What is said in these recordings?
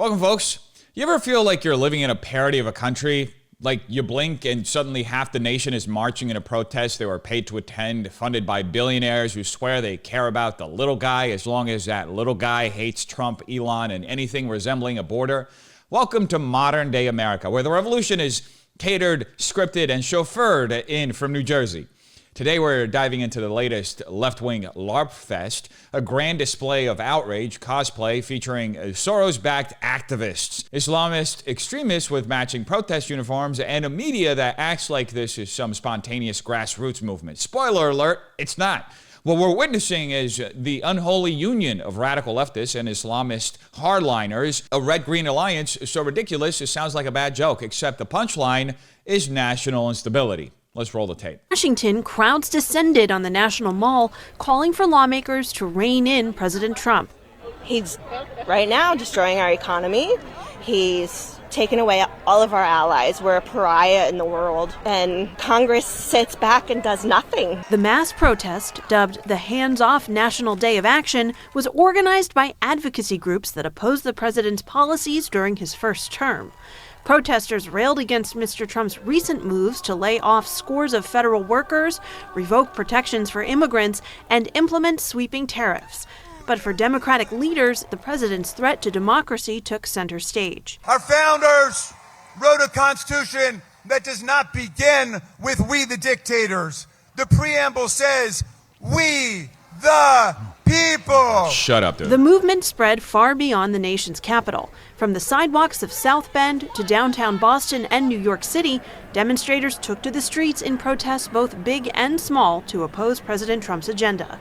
Welcome, folks. You ever feel like you're living in a parody of a country? Like you blink and suddenly half the nation is marching in a protest they were paid to attend, funded by billionaires who swear they care about the little guy as long as that little guy hates Trump, Elon, and anything resembling a border? Welcome to modern day America, where the revolution is catered, scripted, and chauffeured in from New Jersey. Today we're diving into the latest left-wing LARP fest, a grand display of outrage cosplay featuring Soros-backed activists, Islamist extremists with matching protest uniforms, and a media that acts like this is some spontaneous grassroots movement. Spoiler alert, it's not. What we're witnessing is the unholy union of radical leftists and Islamist hardliners, a red-green alliance so ridiculous it sounds like a bad joke, except the punchline is national instability. Let's roll the tape. Washington, crowds descended on the National Mall, calling for lawmakers to rein in President Trump. He's right now destroying our economy. He's taken away all of our allies. We're a pariah in the world. And Congress sits back and does nothing. The mass protest, dubbed the Hands Off National Day of Action, was organized by advocacy groups that oppose the president's policies during his first term. Protesters railed against Mr. Trump's recent moves to lay off scores of federal workers, revoke protections for immigrants, and implement sweeping tariffs. But for Democratic leaders, the president's threat to democracy took center stage. Our founders wrote a constitution that does not begin with "we the dictators." The preamble says, "We the people." Shut up, dude. The movement spread far beyond the nation's capital. From the sidewalks of South Bend to downtown Boston and New York City, demonstrators took to the streets in protests both big and small to oppose President Trump's agenda.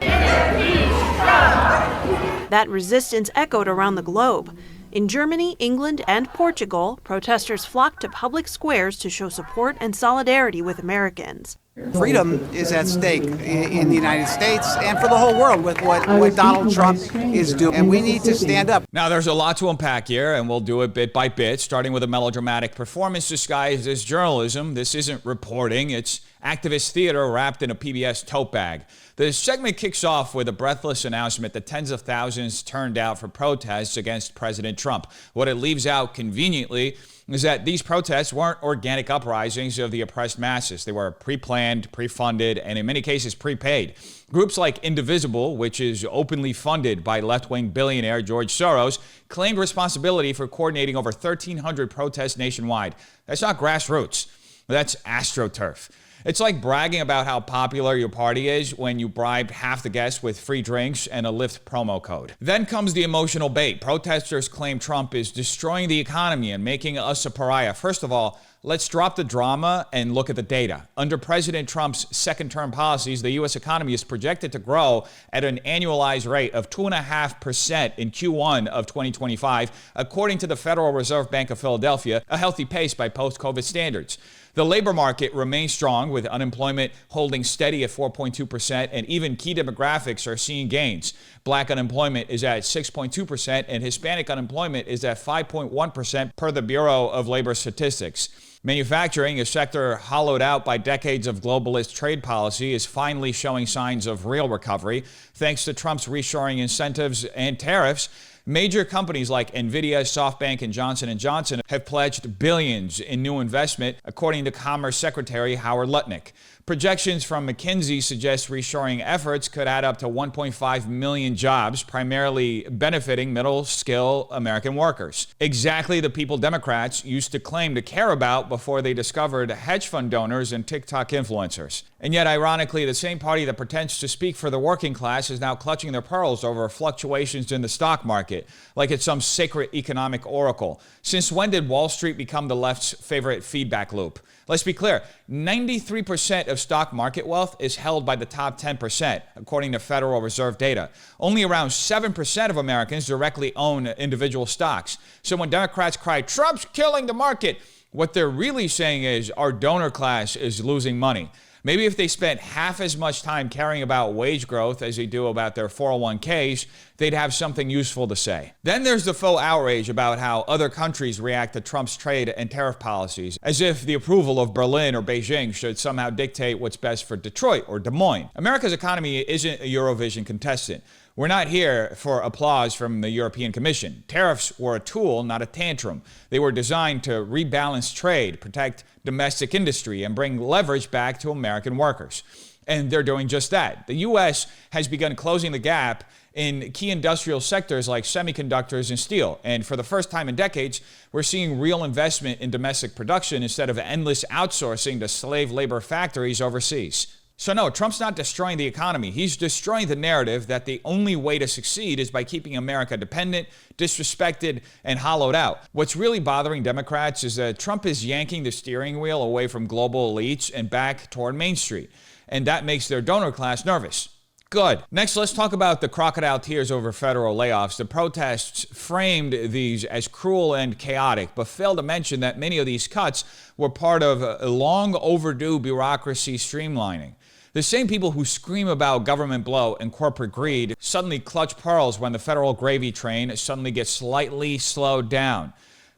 That resistance echoed around the globe. In Germany, England, and Portugal, protesters flocked to public squares to show support and solidarity with Americans. Freedom is at stake in the United States and for the whole world with what Donald Trump is doing, and we need to stand up. Now, there's a lot to unpack here, and we'll do it bit by bit, starting with a melodramatic performance disguised as journalism. This isn't reporting, it's activist theater wrapped in a PBS tote bag. The segment kicks off with a breathless announcement that tens of thousands turned out for protests against President Trump. What it leaves out conveniently is that these protests weren't organic uprisings of the oppressed masses. They were pre-planned, pre-funded, and in many cases prepaid. Groups like Indivisible, which is openly funded by left-wing billionaire George Soros, claimed responsibility for coordinating over 1,300 protests nationwide. That's not grassroots. That's Astroturf. It's like bragging about how popular your party is when you bribed half the guests with free drinks and a Lyft promo code. Then comes the emotional bait. Protesters claim Trump is destroying the economy and making us a pariah. First of all, let's drop the drama and look at the data. Under President Trump's second-term policies, the U.S. economy is projected to grow at an annualized rate of 2.5% in Q1 of 2025, according to the Federal Reserve Bank of Philadelphia, a healthy pace by post-COVID standards. The labor market remains strong, with unemployment holding steady at 4.2%, and even key demographics are seeing gains. Black unemployment is at 6.2%, and Hispanic unemployment is at 5.1% per the Bureau of Labor Statistics. Manufacturing, a sector hollowed out by decades of globalist trade policy, is finally showing signs of real recovery, thanks to Trump's reshoring incentives and tariffs. Major companies like Nvidia, SoftBank, and Johnson & Johnson have pledged billions in new investment, according to Commerce Secretary Howard Lutnick. Projections from McKinsey suggest reshoring efforts could add up to 1.5 million jobs, primarily benefiting middle-skill American workers. Exactly the people Democrats used to claim to care about before they discovered hedge fund donors and TikTok influencers. And yet, ironically, the same party that pretends to speak for the working class is now clutching their pearls over fluctuations in the stock market, like it's some sacred economic oracle. Since when did Wall Street become the left's favorite feedback loop? Let's be clear, 93% of stock market wealth is held by the top 10%, according to Federal Reserve data. Only around 7% of Americans directly own individual stocks. So when Democrats cry, "Trump's killing the market," what they're really saying is our donor class is losing money. Maybe if they spent half as much time caring about wage growth as they do about their 401ks, they'd have something useful to say. Then there's the faux outrage about how other countries react to Trump's trade and tariff policies, as if the approval of Berlin or Beijing should somehow dictate what's best for Detroit or Des Moines. America's economy isn't a Eurovision contestant. We're not here for applause from the European Commission. Tariffs were a tool, not a tantrum. They were designed to rebalance trade, protect domestic industry, and bring leverage back to American workers. And they're doing just that. The U.S. has begun closing the gap in key industrial sectors like semiconductors and steel. And for the first time in decades, we're seeing real investment in domestic production instead of endless outsourcing to slave labor factories overseas. So no, Trump's not destroying the economy. He's destroying the narrative that the only way to succeed is by keeping America dependent, disrespected, and hollowed out. What's really bothering Democrats is that Trump is yanking the steering wheel away from global elites and back toward Main Street. And that makes their donor class nervous. Good. Next, let's talk about the crocodile tears over federal layoffs. The protests framed these as cruel and chaotic, but failed to mention that many of these cuts were part of a long overdue bureaucracy streamlining. The same people who scream about government bloat and corporate greed suddenly clutch pearls when the federal gravy train suddenly gets slightly slowed down.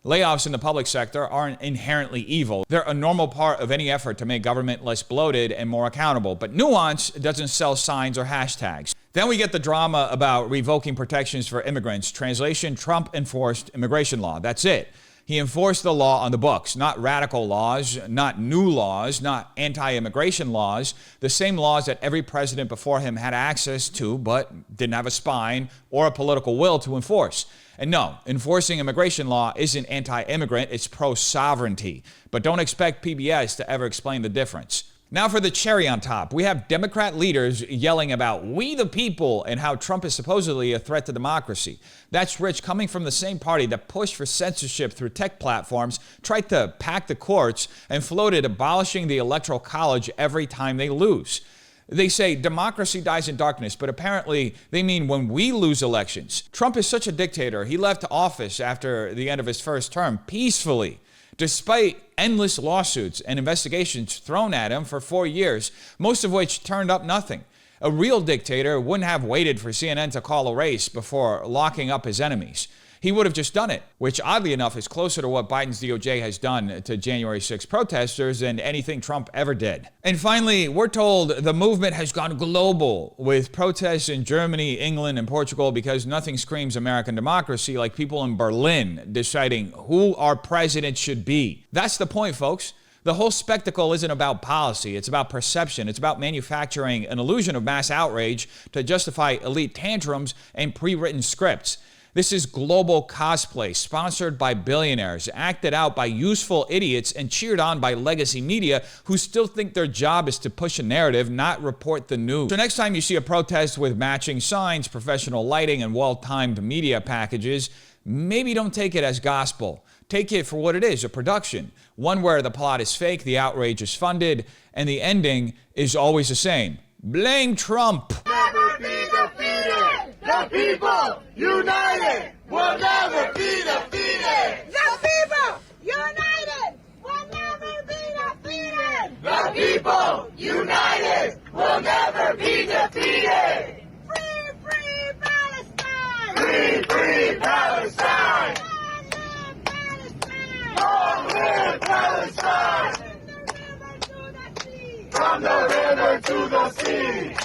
Layoffs in the public sector aren't inherently evil. They're a normal part of any effort to make government less bloated and more accountable. But nuance doesn't sell signs or hashtags. Then we get the drama about revoking protections for immigrants. Translation, Trump enforced immigration law. That's it. He enforced the law on the books, not radical laws, not new laws, not anti-immigration laws, the same laws that every president before him had access to but didn't have a spine or a political will to enforce. And no, enforcing immigration law isn't anti-immigrant, it's pro-sovereignty. But don't expect PBS to ever explain the difference. Now for the cherry on top, we have Democrat leaders yelling about we the people and how Trump is supposedly a threat to democracy. That's rich coming from the same party that pushed for censorship through tech platforms, tried to pack the courts, and floated abolishing the Electoral College every time they lose. They say democracy dies in darkness, but apparently they mean when we lose elections. Trump is such a dictator, he left office after the end of his first term peacefully, despite endless lawsuits and investigations thrown at him for 4 years, most of which turned up nothing. A real dictator wouldn't have waited for CNN to call a race before locking up his enemies. He would have just done it, which oddly enough is closer to what Biden's DOJ has done to January 6 protesters than anything Trump ever did. And finally, we're told the movement has gone global with protests in Germany, England, and Portugal because nothing screams American democracy like people in Berlin deciding who our president should be. That's the point, folks. The whole spectacle isn't about policy, it's about perception. It's about manufacturing an illusion of mass outrage to justify elite tantrums and pre-written scripts. This is global cosplay, sponsored by billionaires, acted out by useful idiots, and cheered on by legacy media who still think their job is to push a narrative, not report the news. So next time you see a protest with matching signs, professional lighting, and well-timed media packages, maybe don't take it as gospel. Take it for what it is, a production. One where the plot is fake, the outrage is funded, and the ending is always the same. Blame Trump! Never be defeated! The people united will never be defeated! The people united will never be defeated! The people united will never be defeated! Free, free Palestine! Free, free Palestine! Long live Palestine! Long live Palestine! From the river to the sea! From the river to the sea!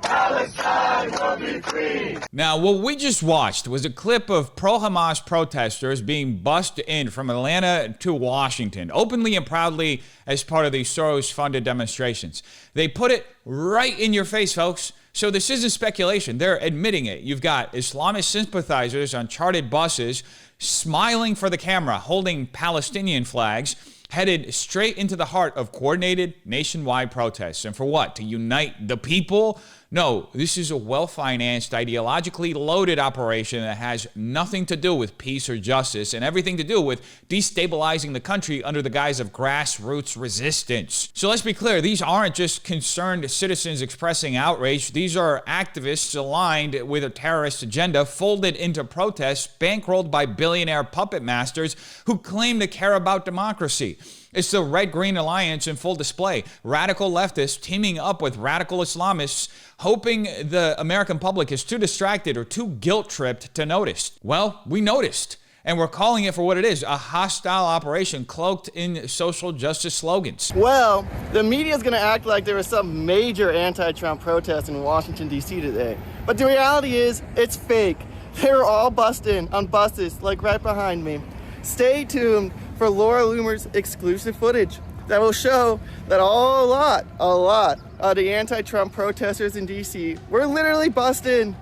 Palestine will be free! Now, what we just watched was a clip of pro-Hamas protesters being bussed in from Atlanta to Washington, openly and proudly as part of these Soros-funded demonstrations. They put it right in your face, folks. So this isn't speculation. They're admitting it. You've got Islamist sympathizers on chartered buses smiling for the camera, holding Palestinian flags, headed straight into the heart of coordinated nationwide protests. And for what? To unite the people? No, this is a well-financed, ideologically loaded operation that has nothing to do with peace or justice and everything to do with destabilizing the country under the guise of grassroots resistance. So let's be clear, these aren't just concerned citizens expressing outrage. These are activists aligned with a terrorist agenda, folded into protests, bankrolled by billionaire puppet masters who claim to care about democracy. It's the Red-Green Alliance in full display. Radical leftists teaming up with radical Islamists, hoping the American public is too distracted or too guilt-tripped to notice. Well, we noticed. And we're calling it for what it is, a hostile operation cloaked in social justice slogans. Well, the media is going to act like there was some major anti-Trump protest in Washington, D.C. today. But the reality is, it's fake. They were all bussed in on buses, like right behind me. Stay tuned for Laura Loomer's exclusive footage that will show that a lot of the anti-Trump protesters in D.C. were literally bussed in.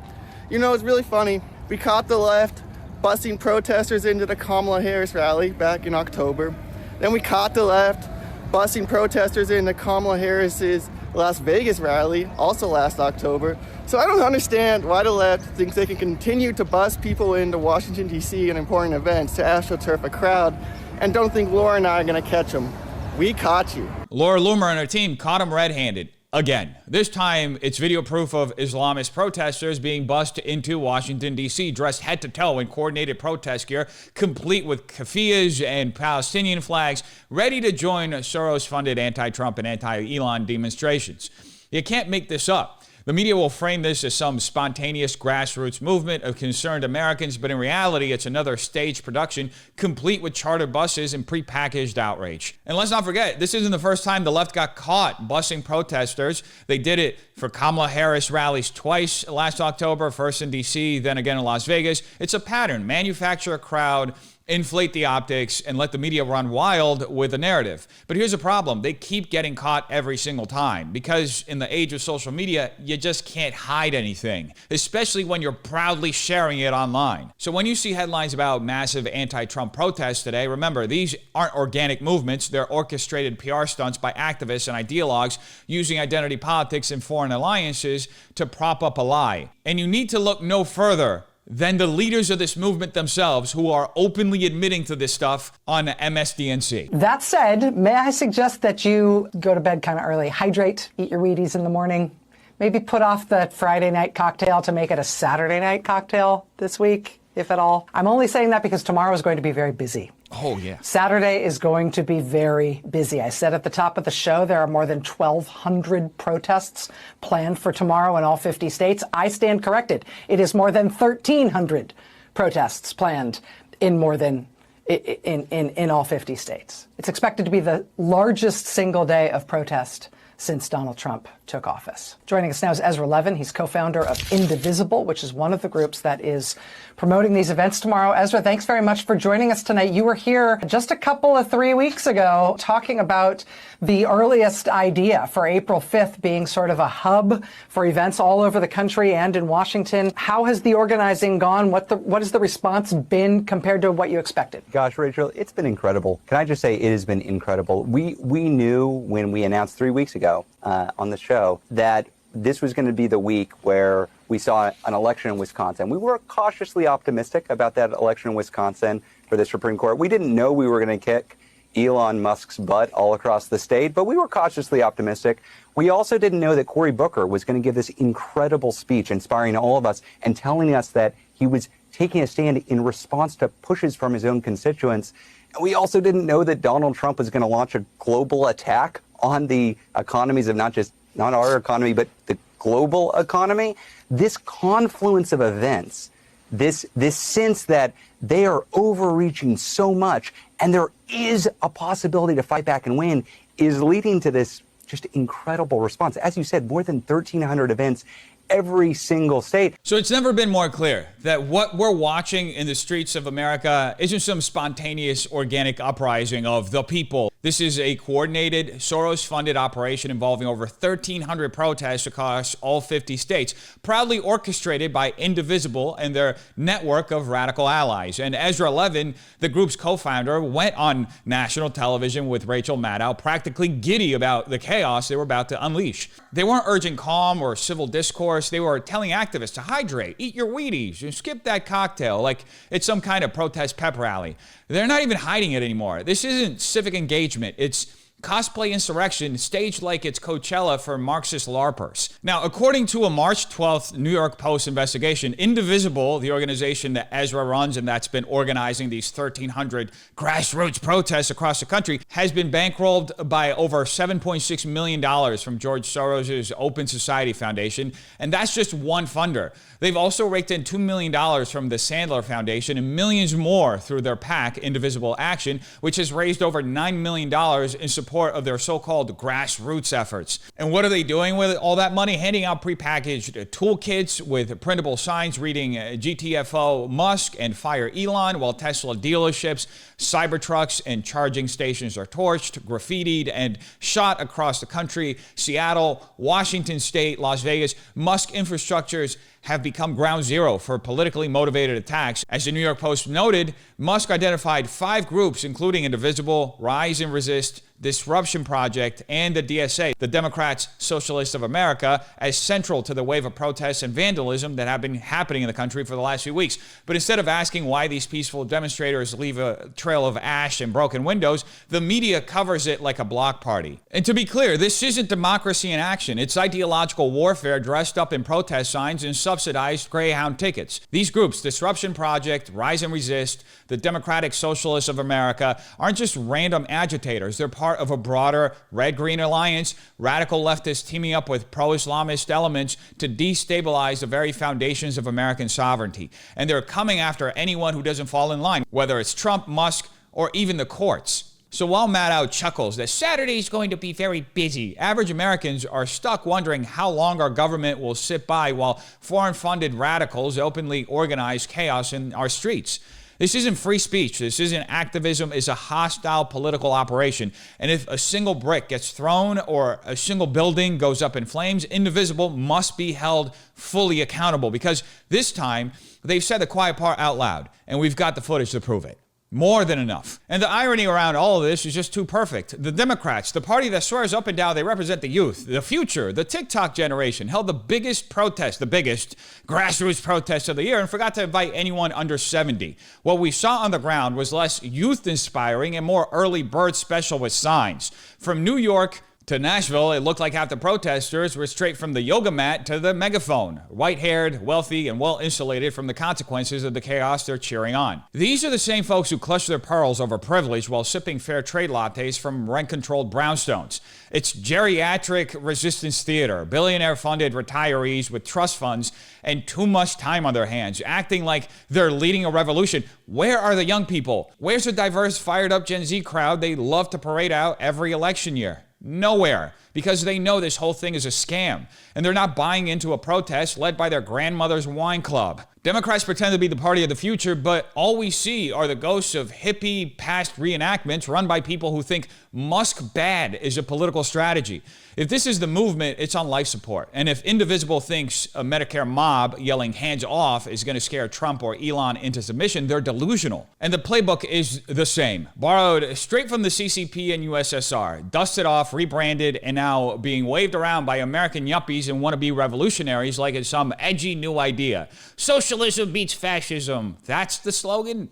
You know, it's really funny. We caught the left busing protesters into the Kamala Harris rally back in October. Then we caught the left busing protesters into Kamala Harris's Las Vegas rally, also last October. So I don't understand why the left thinks they can continue to bus people into Washington, D.C. and important events to Astroturf a crowd and don't think Laura and I are going to catch them. We caught you. Laura Loomer and her team caught him red-handed. Again, this time it's video proof of Islamist protesters being bussed into Washington, D.C., dressed head to toe in coordinated protest gear, complete with keffiyehs and Palestinian flags, ready to join Soros-funded anti-Trump and anti-Elon demonstrations. You can't make this up. The media will frame this as some spontaneous grassroots movement of concerned Americans, but in reality, it's another staged production complete with chartered buses and prepackaged outrage. And let's not forget, this isn't the first time the left got caught busing protesters. They did it for Kamala Harris rallies twice last October, first in D.C., then again in Las Vegas. It's a pattern. Manufacture a crowd, inflate the optics, and let the media run wild with a narrative. But here's the problem. They keep getting caught every single time because in the age of social media, you just can't hide anything, especially when you're proudly sharing it online. So when you see headlines about massive anti-Trump protests today, remember, these aren't organic movements. They're orchestrated PR stunts by activists and ideologues using identity politics and foreign alliances to prop up a lie. And you need to look no further than the leaders of this movement themselves, who are openly admitting to this stuff on MSDNC. That said, may I suggest that you go to bed kind of early, hydrate, eat your Wheaties in the morning, maybe put off the Friday night cocktail to make it a Saturday night cocktail this week, if at all. I'm only saying that because tomorrow is going to be very busy. Oh, yeah. Saturday is going to be very busy. I said at the top of the show, there are more than 1,200 protests planned for tomorrow in all 50 states. I stand corrected. It is more than 1,300 protests planned in more than in all 50 states. It's expected to be the largest single day of protest since Donald Trump took office. Joining us now is Ezra Levin. He's co-founder of Indivisible, which is one of the groups that is promoting these events tomorrow. Ezra, thanks very much for joining us tonight. You were here just a couple of 3 weeks ago talking about the earliest idea for April 5th being sort of a hub for events all over the country and in Washington. How has the organizing gone? What has the response been compared to what you expected? Gosh, Rachel, it's been incredible. Can I just say it has been incredible. We knew when we announced 3 weeks ago on the show that this was going to be the week where we saw an election in Wisconsin. We were cautiously optimistic about that election in Wisconsin for the Supreme Court. We didn't know we were going to kick Elon Musk's butt all across the state, but we were cautiously optimistic. We also didn't know that Cory Booker was going to give this incredible speech inspiring all of us and telling us that he was taking a stand in response to pushes from his own constituents. And we also didn't know that Donald Trump was going to launch a global attack on the economies of not our economy, but the global economy. This confluence of events, this sense that they are overreaching so much and there is a possibility to fight back and win is leading to this just incredible response. As you said, more than 1,300 events every single state. So it's never been more clear that what we're watching in the streets of America isn't some spontaneous organic uprising of the people. This is a coordinated, Soros-funded operation involving over 1,300 protests across all 50 states, proudly orchestrated by Indivisible and their network of radical allies. And Ezra Levin, the group's co-founder, went on national television with Rachel Maddow, practically giddy about the chaos they were about to unleash. They weren't urging calm or civil discourse. They were telling activists to hydrate, eat your Wheaties, skip that cocktail like it's some kind of protest pep rally. They're not even hiding it anymore. This isn't civic engagement. It's cosplay insurrection staged like it's Coachella for Marxist LARPers. Now, according to a March 12th New York Post investigation, Indivisible, the organization that Ezra runs and that's been organizing these 1,300 grassroots protests across the country, has been bankrolled by over $7.6 million from George Soros' Open Society Foundation, and that's just one funder. They've also raked in $2 million from the Sandler Foundation and millions more through their PAC, Indivisible Action, which has raised over $9 million in support of their so-called grassroots efforts. And what are they doing with all that money? Handing out prepackaged toolkits with printable signs reading GTFO Musk and Fire Elon, while Tesla dealerships, Cybertrucks, and charging stations are torched, graffitied, and shot across the country. Seattle, Washington State, Las Vegas, Musk infrastructures have become ground zero for politically motivated attacks. As the New York Post noted, Musk identified 5 groups, including Indivisible, Rise and Resist, Disruption Project, and the DSA, the Democrats Socialists of America, as central to the wave of protests and vandalism that have been happening in the country for the last few weeks. But instead of asking why these peaceful demonstrators leave a trail of ash and broken windows, the media covers it like a block party. And to be clear, this isn't democracy in action. It's ideological warfare dressed up in protest signs and subsidized Greyhound tickets. These groups, Disruption Project, Rise and Resist, the Democratic Socialists of America, aren't just random agitators. They're part of a broader red-green alliance, radical leftists teaming up with pro-Islamist elements to destabilize the very foundations of American sovereignty. And they're coming after anyone who doesn't fall in line, whether it's Trump, Musk, or even the courts. So while Maddow chuckles that Saturday's going to be very busy, average Americans are stuck wondering how long our government will sit by while foreign-funded radicals openly organize chaos in our streets. This isn't free speech. This isn't activism. It's a hostile political operation. And if a single brick gets thrown or a single building goes up in flames, Indivisible must be held fully accountable, because this time they've said the quiet part out loud, and we've got the footage to prove it. More than enough. And the irony around all of this is just too perfect. The Democrats, the party that swears up and down they represent the youth, the future, the TikTok generation, held the biggest protest, the biggest grassroots protest of the year, and forgot to invite anyone under 70. What we saw on the ground was less youth-inspiring and more early bird special with signs. From New York to Nashville, it looked like half the protesters were straight from the yoga mat to the megaphone, white-haired, wealthy, and well-insulated from the consequences of the chaos they're cheering on. These are the same folks who clutch their pearls over privilege while sipping fair trade lattes from rent-controlled brownstones. It's geriatric resistance theater, billionaire-funded retirees with trust funds and too much time on their hands, acting like they're leading a revolution. Where are the young people? Where's the diverse, fired-up Gen Z crowd they love to parade out every election year? Nowhere, because they know this whole thing is a scam, and they're not buying into a protest led by their grandmother's wine club. Democrats pretend to be the party of the future, but all we see are the ghosts of hippie past reenactments run by people who think Musk bad is a political strategy. If this is the movement, it's on life support. And if Indivisible thinks a Medicare mob yelling hands off is going to scare Trump or Elon into submission, they're delusional. And the playbook is the same. Borrowed straight from the CCP and USSR, dusted off, rebranded, and now being waved around by American yuppies and wannabe revolutionaries like it's some edgy new idea. Socialism beats fascism. That's the slogan.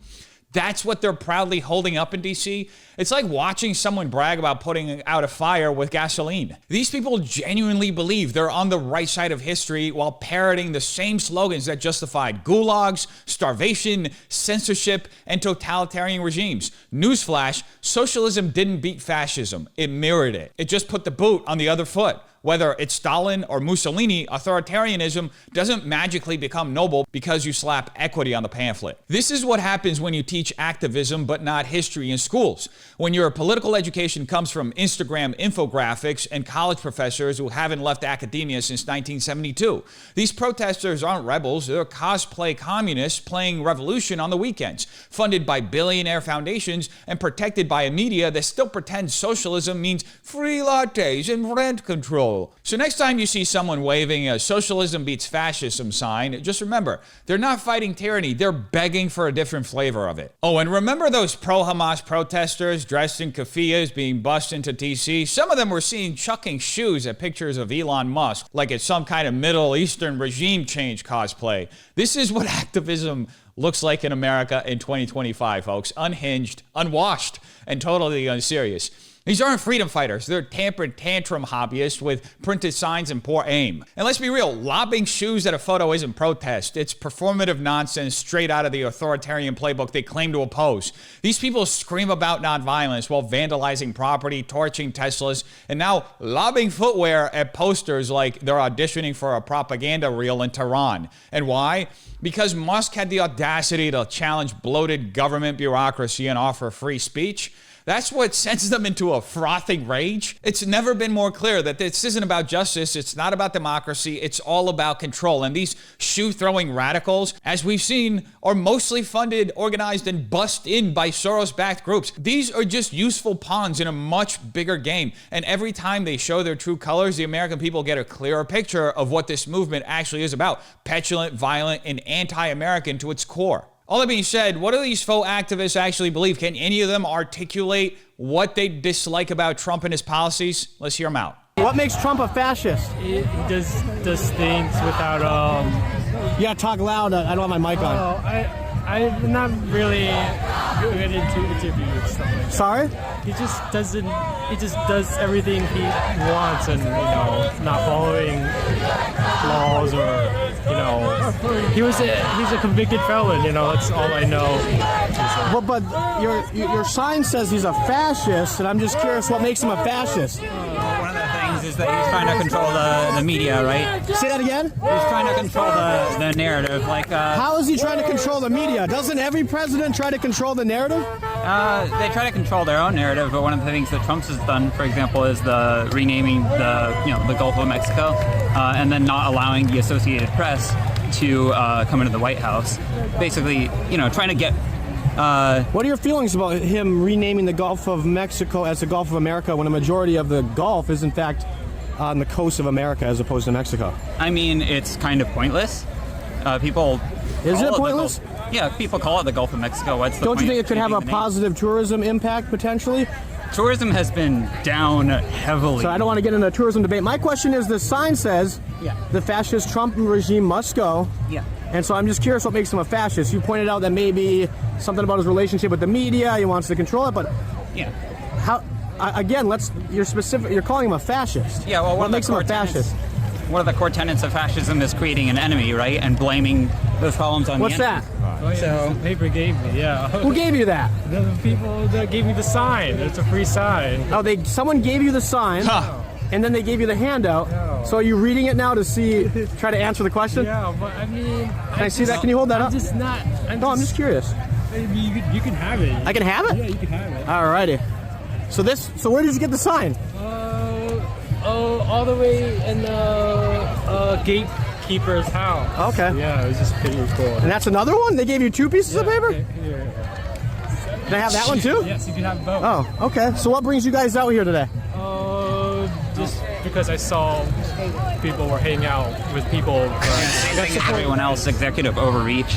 That's what they're proudly holding up in D.C. It's like watching someone brag about putting out a fire with gasoline. These people genuinely believe they're on the right side of history while parroting the same slogans that justified gulags, starvation, censorship, and totalitarian regimes. Newsflash, socialism didn't beat fascism. It mirrored it. It just put the boot on the other foot. Whether it's Stalin or Mussolini, authoritarianism doesn't magically become noble because you slap equity on the pamphlet. This is what happens when you teach activism but not history in schools. When your political education comes from Instagram infographics and college professors who haven't left academia since 1972. These protesters aren't rebels, they're cosplay communists playing revolution on the weekends, funded by billionaire foundations and protected by a media that still pretends socialism means free lattes and rent control. So next time you see someone waving a socialism beats fascism sign, just remember, they're not fighting tyranny, they're begging for a different flavor of it. Oh, and remember those pro-Hamas protesters dressed in keffiyehs being bussed into DC? Some of them were seen chucking shoes at pictures of Elon Musk, like it's some kind of Middle Eastern regime change cosplay. This is what activism looks like in America in 2025, folks. Unhinged, unwashed, and totally unserious. These aren't freedom fighters. They're tampered tantrum hobbyists with printed signs and poor aim. And let's be real, lobbing shoes at a photo isn't protest. It's performative nonsense straight out of the authoritarian playbook they claim to oppose. These people scream about nonviolence while vandalizing property, torching Teslas, and now lobbing footwear at posters like they're auditioning for a propaganda reel in Tehran. And why? Because Musk had the audacity to challenge bloated government bureaucracy and offer free speech. That's what sends them into a frothing rage. It's never been more clear that this isn't about justice, it's not about democracy, it's all about control. And these shoe-throwing radicals, as we've seen, are mostly funded, organized, and bussed in by Soros-backed groups. These are just useful pawns in a much bigger game. And every time they show their true colors, the American people get a clearer picture of what this movement actually is about: petulant, violent, and anti-American to its core. All that being said, what do these faux activists actually believe? Can any of them articulate what they dislike about Trump and his policies? Let's hear them out. What makes Trump a fascist? He does things without You gotta talk loud. I don't have my mic on. I'm not really good into interviews stuff like that. Sorry? He just does everything he wants and, not following laws or, he's a convicted felon, that's all I know. Well, but your sign says he's a fascist, and I'm just curious what makes him a fascist. One of the things is that he's trying to control the media, right? Say that again? He's trying to control the narrative. How is he trying to control the media? Doesn't every president try to control the narrative? They try to control their own narrative, but one of the things that Trump's has done, for example, is the renaming the Gulf of Mexico, and then not allowing the Associated Press to come into the White House. Basically, trying to get. What are your feelings about him renaming the Gulf of Mexico as the Gulf of America when a majority of the Gulf is in fact on the coast of America as opposed to Mexico? I mean, it's kind of pointless. People. Is it pointless? Yeah, people call it the Gulf of Mexico. What's the Don't point you think it of could have changing a the name? positive tourism impact potentially? Tourism has been down heavily. So I don't want to get into a tourism debate. My question is, the sign says the fascist Trump regime must go. Yeah. And so I'm just curious what makes him a fascist. You pointed out that maybe something about his relationship with the media, he wants to control it, but how? Again, you're calling him a fascist. Yeah, well, what makes him a fascist? One of the core tenets of fascism is creating an enemy, right? And blaming those problems on What's the enemy. that? Oh, yeah, so, the paper gave me, yeah. Who gave you that? The people that gave me the sign. It's a free sign. Oh, someone gave you the sign, and then they gave you the handout. No. So are you reading it now to try to answer the question? Yeah, but I mean... Can I see that? Can you hold that up? I'm just curious. You can have it. I can have it? Yeah, you can have it. Alrighty. So where did you get the sign? All the way in the gatekeeper's house. Okay. Yeah, it was just pretty cool. And that's another one? They gave you two pieces of paper? Here. Can I have that one too? Yes, you can have both. Oh, okay. So what brings you guys out here today? Just because I saw people were hanging out with people. Everyone else, executive overreach.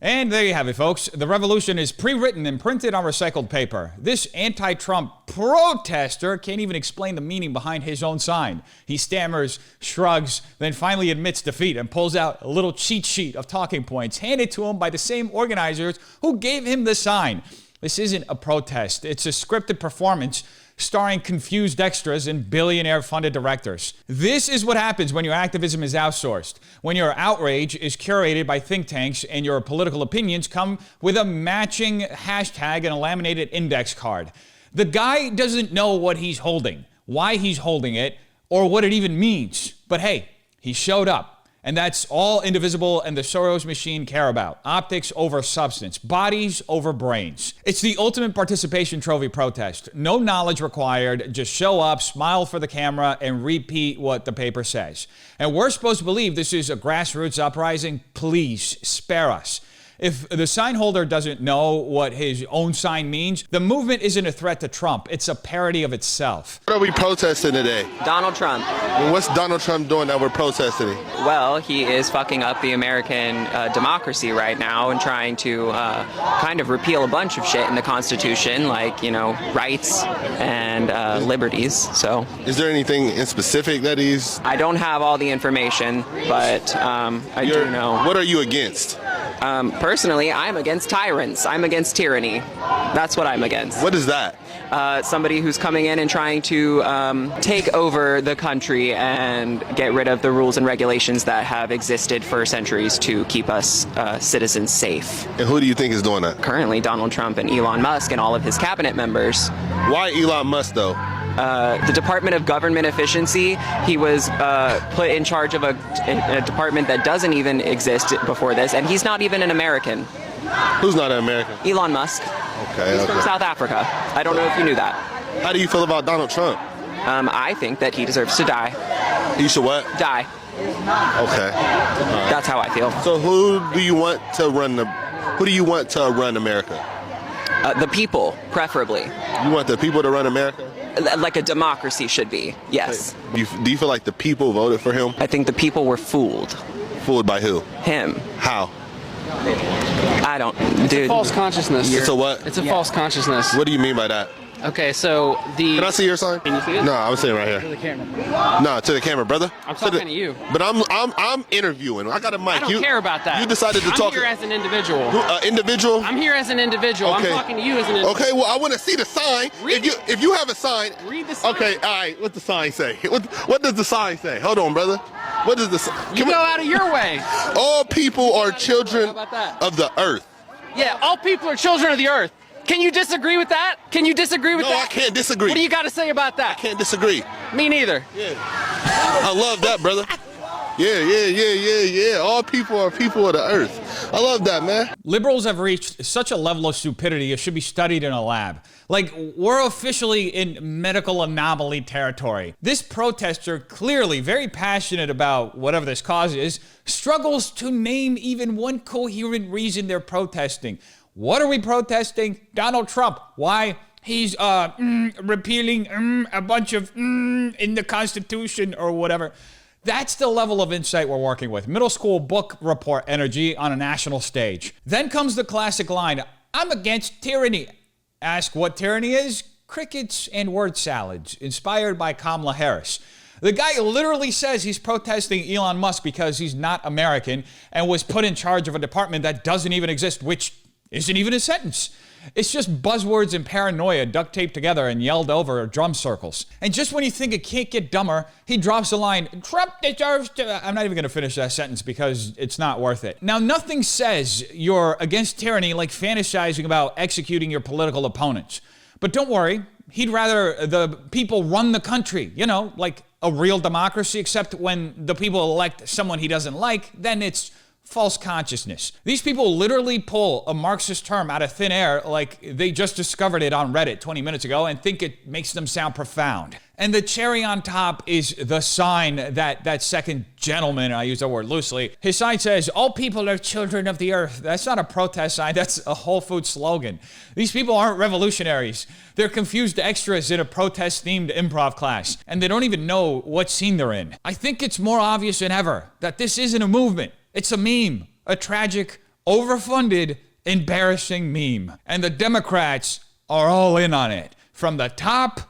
And there you have it, folks. The revolution is pre-written and printed on recycled paper. This anti-Trump protester can't even explain the meaning behind his own sign. He stammers, shrugs, then finally admits defeat and pulls out a little cheat sheet of talking points handed to him by the same organizers who gave him the sign. This isn't a protest. It's a scripted performance starring confused extras and billionaire-funded directors. This is what happens when your activism is outsourced, when your outrage is curated by think tanks and your political opinions come with a matching hashtag and a laminated index card. The guy doesn't know what he's holding, why he's holding it, or what it even means. But hey, he showed up. And that's all Indivisible and the Soros machine care about. Optics over substance, bodies over brains. It's the ultimate participation trophy protest. No knowledge required, just show up, smile for the camera, and repeat what the paper says. And we're supposed to believe this is a grassroots uprising. Please, spare us. If the sign holder doesn't know what his own sign means, the movement isn't a threat to Trump. It's a parody of itself. What are we protesting today? Donald Trump. Well, what's Donald Trump doing that we're protesting? Well, he is fucking up the American democracy right now and trying to kind of repeal a bunch of shit in the Constitution, like, rights and liberties. So, is there anything in specific that he's... I don't have all the information, but I do know. What are you against? Personally, I'm against tyrants. I'm against tyranny. That's what I'm against. What is that? Somebody who's coming in and trying to take over the country and get rid of the rules and regulations that have existed for centuries to keep us citizens safe. And who do you think is doing that? Currently, Donald Trump and Elon Musk and all of his cabinet members. Why Elon Musk, though? The Department of Government Efficiency, he was put in charge of a department that doesn't even exist before this, and he's not even an American. Who's not an American? Elon Musk. Okay. He's from South Africa. I don't know if you knew that. How do you feel about Donald Trump? I think that he deserves to die. He should what? Die. Okay. Right. That's how I feel. So who do you want to run America? The people, preferably. You want the people to run America? Like a democracy should be, yes. Do you feel like the people voted for him? I think the people were fooled. Fooled by who? Him. How? I don't, It's dude. a false consciousness. It's a what? It's a false consciousness. What do you mean by that? Okay, so the... Can I see your sign? Can you see it? No, I'm sitting right here. To the camera. No, to the camera, brother. I'm talking to you. But I'm interviewing. I got a mic. I don't care about that. You decided to talk. I'm here as an individual. Individual? I'm here as an individual. Okay. I'm talking to you as an individual. Okay, well, I want to see the sign. If you have a sign. Read the sign. Okay, all right. What's the sign say? What does the sign say? Hold on, brother. What does the sign? You go out of your way. All people are children How about that? of the earth. Yeah, all people are children of the earth. Can you disagree with that? Can you disagree with that? No, I can't disagree. What do you got to say about that? I can't disagree. Me neither. Yeah. I love that, brother. Yeah. All people are people of the earth. I love that, man. Liberals have reached such a level of stupidity it should be studied in a lab. Like, we're officially in medical anomaly territory. This protester, clearly very passionate about whatever this cause is, struggles to name even one coherent reason they're protesting. What are we protesting? Donald Trump. Why? He's repealing a bunch of in the Constitution or whatever. That's the level of insight we're working with. Middle school book report energy on a national stage. Then comes the classic line, I'm against tyranny. Ask what tyranny is? Crickets and word salads, inspired by Kamala Harris. The guy literally says he's protesting Elon Musk because he's not American and was put in charge of a department that doesn't even exist, which isn't even a sentence. It's just buzzwords and paranoia duct taped together and yelled over drum circles. And just when you think it can't get dumber, he drops a line, Trump deserves to... I'm not even going to finish that sentence because it's not worth it. Now, nothing says you're against tyranny like fantasizing about executing your political opponents. But don't worry, he'd rather the people run the country, you know, like a real democracy, except when the people elect someone he doesn't like, then it's false consciousness. These people literally pull a Marxist term out of thin air like they just discovered it on Reddit 20 minutes ago and think it makes them sound profound. And the cherry on top is the sign that second gentleman, I use that word loosely, his sign says, all people are children of the earth. That's not a protest sign, that's a Whole Foods slogan. These people aren't revolutionaries. They're confused extras in a protest-themed improv class, and they don't even know what scene they're in. I think it's more obvious than ever that this isn't a movement. It's a meme, a tragic, overfunded, embarrassing meme. And the Democrats are all in on it, from the top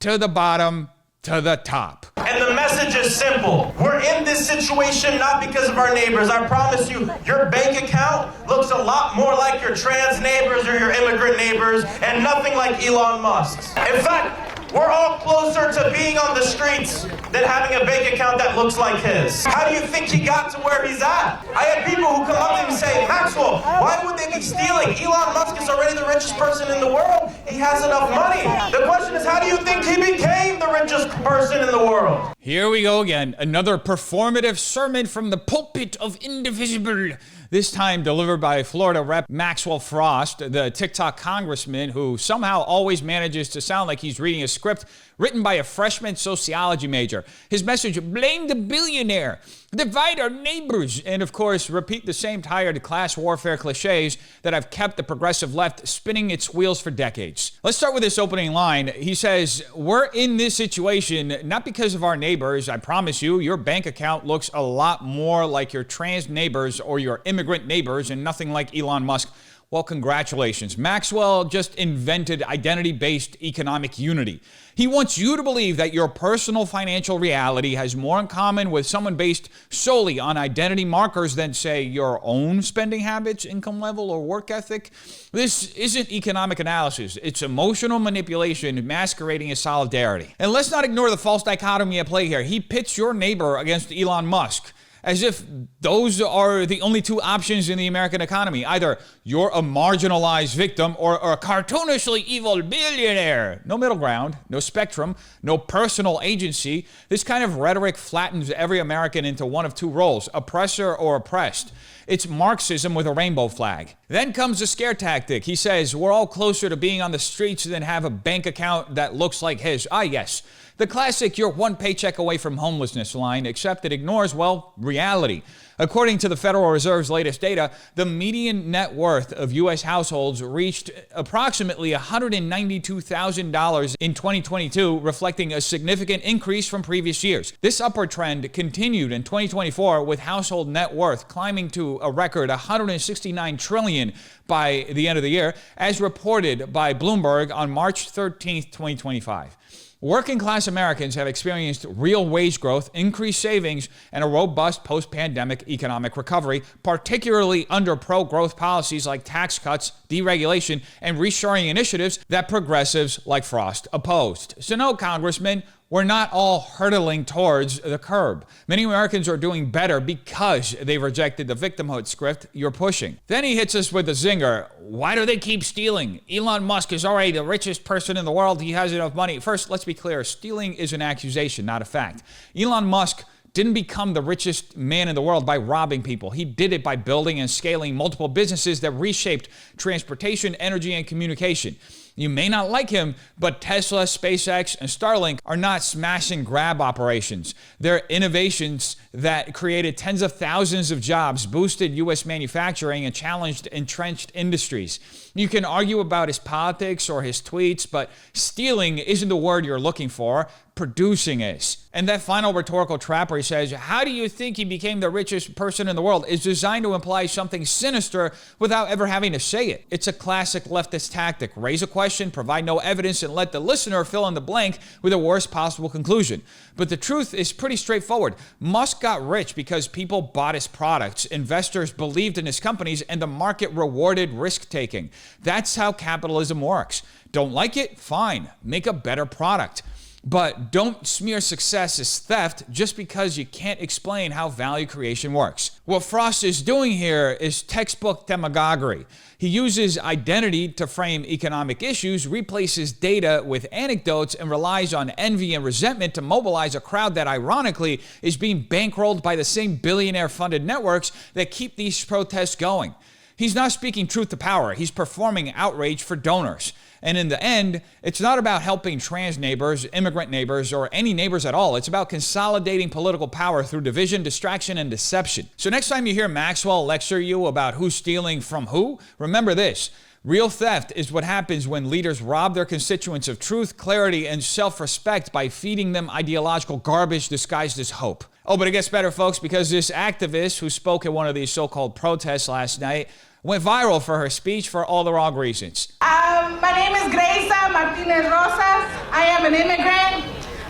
to the bottom to the top. And the message is simple. We're in this situation not because of our neighbors. I promise you, your bank account looks a lot more like your trans neighbors or your immigrant neighbors, and nothing like Elon Musk's. In fact, we're all closer to being on the streets than having a bank account that looks like his. How do you think he got to where he's at? I had people who come up to me and say, Maxwell, why would they be stealing? Elon Musk is already the richest person in the world. He has enough money. The question is, how do you think he became the richest person in the world? Here we go again. Another performative sermon from the pulpit of Indivisible. This time delivered by Florida Rep. Maxwell Frost, the TikTok congressman who somehow always manages to sound like he's reading a script written by a freshman sociology major. His message, blame the billionaire, divide our neighbors, and of course, repeat the same tired class warfare cliches that have kept the progressive left spinning its wheels for decades. Let's start with this opening line. He says, we're in this situation not because of our neighbors. I promise you, your bank account looks a lot more like your trans neighbors or your immigrant neighbors and nothing like Elon Musk. Well, congratulations. Maxwell just invented identity-based economic unity. He wants you to believe that your personal financial reality has more in common with someone based solely on identity markers than, say, your own spending habits, income level, or work ethic. This isn't economic analysis. It's emotional manipulation masquerading as solidarity. And let's not ignore the false dichotomy at play here. He pits your neighbor against Elon Musk, as if those are the only two options in the American economy. Either you're a marginalized victim or a cartoonishly evil billionaire. No middle ground, no spectrum, no personal agency. This kind of rhetoric flattens every American into one of two roles, oppressor or oppressed. It's Marxism with a rainbow flag. Then comes the scare tactic. He says, we're all closer to being on the streets than have a bank account that looks like his. Ah, yes. The classic, you're one paycheck away from homelessness line, except it ignores, well, reality. According to the Federal Reserve's latest data, the median net worth of U.S. households reached approximately $192,000 in 2022, reflecting a significant increase from previous years. This upward trend continued in 2024, with household net worth climbing to a record $169 trillion by the end of the year, as reported by Bloomberg on March 13th, 2025. Working class Americans have experienced real wage growth, increased savings, and a robust post-pandemic economic recovery, particularly under pro-growth policies like tax cuts, deregulation, and reshoring initiatives that progressives like Frost opposed. So no, Congressman, we're not all hurtling towards the curb. Many Americans are doing better because they rejected the victimhood script you're pushing. Then he hits us with the zinger. Why do they keep stealing? Elon Musk is already the richest person in the world. He has enough money. First, let's be clear. Stealing is an accusation, not a fact. Elon Musk didn't become the richest man in the world by robbing people. He did it by building and scaling multiple businesses that reshaped transportation, energy, and communication. You may not like him, but Tesla, SpaceX, and Starlink are not smash and grab operations. They're innovations that created tens of thousands of jobs, boosted U.S. manufacturing, and challenged entrenched industries. You can argue about his politics or his tweets, but stealing isn't the word you're looking for. Producing is. And that final rhetorical trap where he says, how do you think he became the richest person in the world, is designed to imply something sinister without ever having to say it. It's a classic leftist tactic. Raise a question, provide no evidence, and let the listener fill in the blank with the worst possible conclusion. But the truth is pretty straightforward. Musk got rich because people bought his products, investors believed in his companies, and the market rewarded risk-taking. That's how capitalism works. Don't like it? Fine. Make a better product. But don't smear success as theft just because you can't explain how value creation works. What Frost is doing here is textbook demagoguery. He uses identity to frame economic issues, replaces data with anecdotes, and relies on envy and resentment to mobilize a crowd that ironically is being bankrolled by the same billionaire-funded networks that keep these protests going. He's not speaking truth to power. He's performing outrage for donors. And in the end, it's not about helping trans neighbors, immigrant neighbors, or any neighbors at all. It's about consolidating political power through division, distraction, and deception. So next time you hear Maxwell lecture you about who's stealing from who, remember this. Real theft is what happens when leaders rob their constituents of truth, clarity, and self-respect by feeding them ideological garbage disguised as hope. Oh, but it gets better, folks, because this activist who spoke at one of these so-called protests last night went viral for her speech for all the wrong reasons. My name is Gracia Martinez Rosas. I am an immigrant.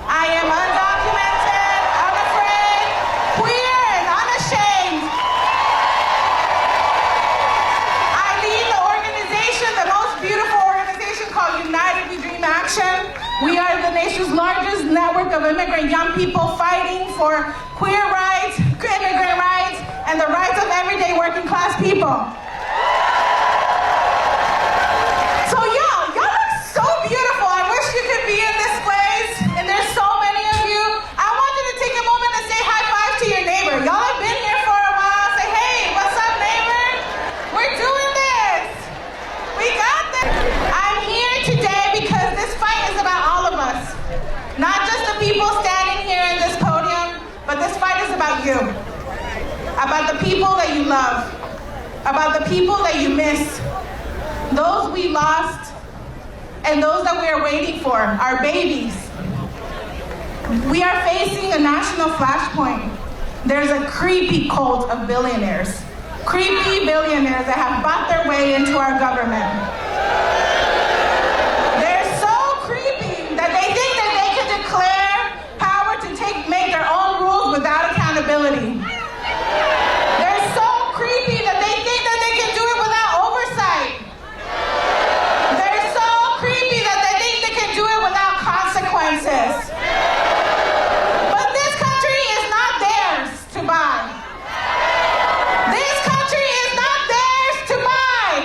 I am undocumented, unafraid, queer, and unashamed. I lead the organization, the most beautiful organization called United We Dream Action. We are the nation's largest network of immigrant young people fighting for queer rights, immigrant rights, and the rights of everyday working class people. So y'all look so beautiful. I wish you could be in this place, and there's so many of you. I want you to take a moment and say high five to your neighbor. Y'all have been here for a while. Say, hey, what's up, neighbor? We're doing this. We got this. I'm here today because this fight is about all of us. Not just the people standing here in this podium, but this fight is about you. About the people that you love. About the people that you miss, those we lost, and those that we are waiting for, our babies. We are facing a national flashpoint. There's a creepy cult of billionaires. creepy billionaires that have bought their way into our government. They're so creepy that they think that they can declare power to make their own rules without accountability. They're so creepy that they think that they can do it without oversight. They're so creepy that they think they can do it without consequences. But this country is not theirs to buy. This country is not theirs to buy.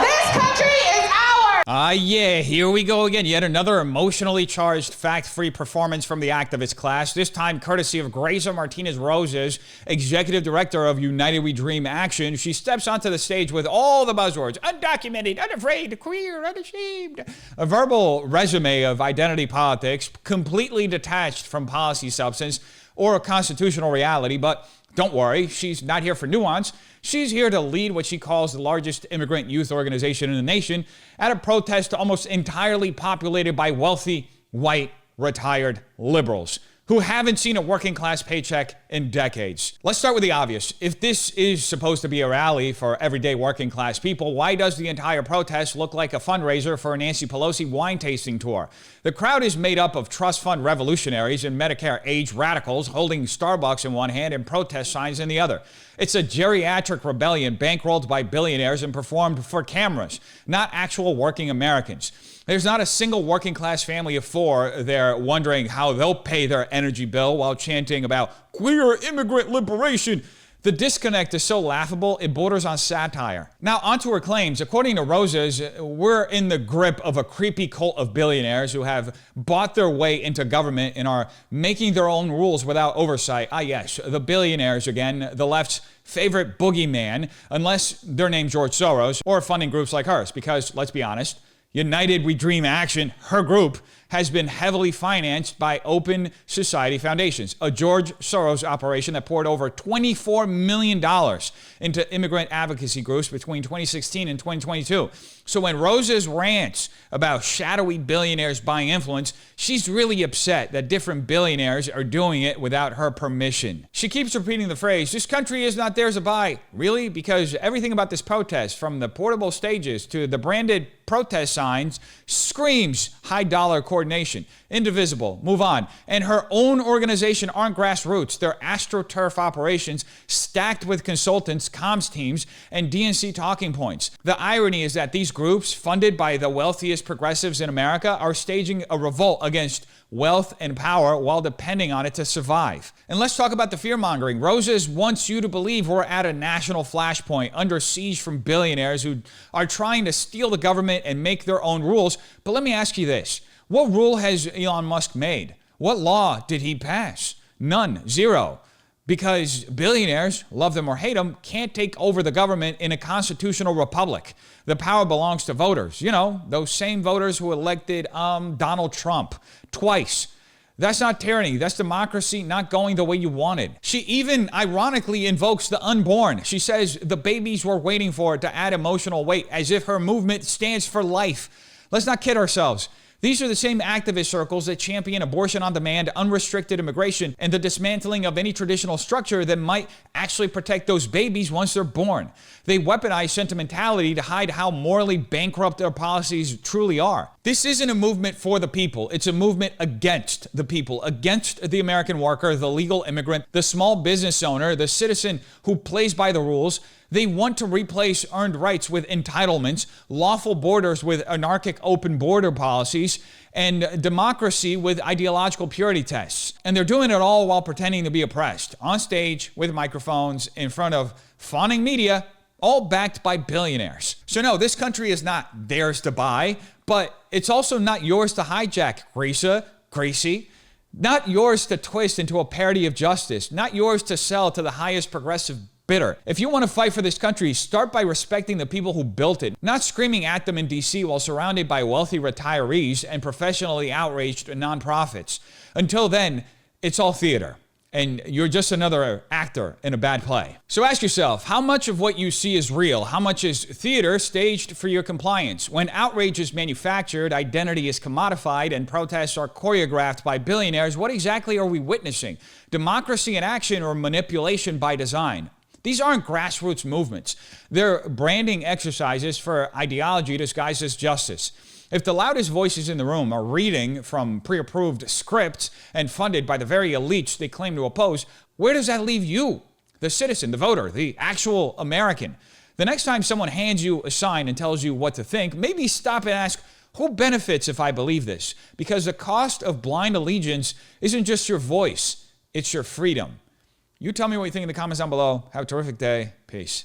This country is ours. Yeah, here we go again. Yet another emotionally charged, fact-free performance from the activist class, this time courtesy of Gracia Martinez-Rosas, executive director of United We Dream Action. She steps onto the stage with all the buzzwords: undocumented, unafraid, queer, unashamed. A verbal resume of identity politics, completely detached from policy substance or a constitutional reality. But don't worry, she's not here for nuance. She's here to lead what she calls the largest immigrant youth organization in the nation at a protest almost entirely populated by wealthy, white, retired liberals who haven't seen a working class paycheck in decades. Let's start with the obvious. If this is supposed to be a rally for everyday working class people, why does the entire protest look like a fundraiser for a Nancy Pelosi wine tasting tour? The crowd is made up of trust fund revolutionaries and Medicare age radicals holding Starbucks in one hand and protest signs in the other. It's a geriatric rebellion bankrolled by billionaires and performed for cameras, not actual working Americans. There's not a single working class family of four there wondering how they'll pay their energy bill while chanting about queer immigrant liberation. The disconnect is so laughable, it borders on satire. Now, onto her claims. According to Rosas, we're in the grip of a creepy cult of billionaires who have bought their way into government and are making their own rules without oversight. Ah, yes, the billionaires again, the left's favorite boogeyman, unless they're named George Soros or funding groups like hers. Because, let's be honest, United We Dream Action, her group, has been heavily financed by Open Society Foundations, a George Soros operation that poured over $24 million into immigrant advocacy groups between 2016 and 2022. So when Rosas rants about shadowy billionaires buying influence, she's really upset that different billionaires are doing it without her permission. She keeps repeating the phrase, this country is not theirs to buy. Really? Because everything about this protest, from the portable stages to the branded protest signs, screams high-dollar coordination. Indivisible, move on. And her own organization aren't grassroots. They're Astroturf operations stacked with consultants, comms teams, and DNC talking points. The irony is that these groups, funded by the wealthiest progressives in America, are staging a revolt against wealth and power while depending on it to survive. And let's talk about the fear-mongering. Rosas wants you to believe we're at a national flashpoint under siege from billionaires who are trying to steal the government and make their own rules. But let me ask you this. What rule has Elon Musk made? What law did he pass? None. Zero. Because billionaires, love them or hate them, can't take over the government in a constitutional republic. The power belongs to voters. You know, those same voters who elected Donald Trump twice. That's not tyranny. That's democracy not going the way you wanted. She even ironically invokes the unborn. She says the babies we're waiting for to add emotional weight, as if her movement stands for life. Let's not kid ourselves. These are the same activist circles that champion abortion on demand, unrestricted immigration, and the dismantling of any traditional structure that might actually protect those babies once they're born. They weaponize sentimentality to hide how morally bankrupt their policies truly are. This isn't a movement for the people. It's a movement against the people, against the American worker, the legal immigrant, the small business owner, the citizen who plays by the rules. They want to replace earned rights with entitlements, lawful borders with anarchic open border policies, and democracy with ideological purity tests. And they're doing it all while pretending to be oppressed, on stage with microphones in front of fawning media, all backed by billionaires. So no, this country is not theirs to buy, but it's also not yours to hijack, Gracie. Not yours to twist into a parody of justice, not yours to sell to the highest progressive bidder. If you want to fight for this country, start by respecting the people who built it, not screaming at them in DC while surrounded by wealthy retirees and professionally outraged nonprofits. Until then, it's all theater, and you're just another actor in a bad play. So ask yourself, how much of what you see is real? How much is theater staged for your compliance? When outrage is manufactured, identity is commodified, and protests are choreographed by billionaires, what exactly are we witnessing? Democracy in action or manipulation by design? These aren't grassroots movements. They're branding exercises for ideology disguised as justice. If the loudest voices in the room are reading from pre-approved scripts and funded by the very elites they claim to oppose, where does that leave you, the citizen, the voter, the actual American? The next time someone hands you a sign and tells you what to think, maybe stop and ask, who benefits if I believe this? Because the cost of blind allegiance isn't just your voice, it's your freedom. You tell me what you think in the comments down below. Have a terrific day. Peace.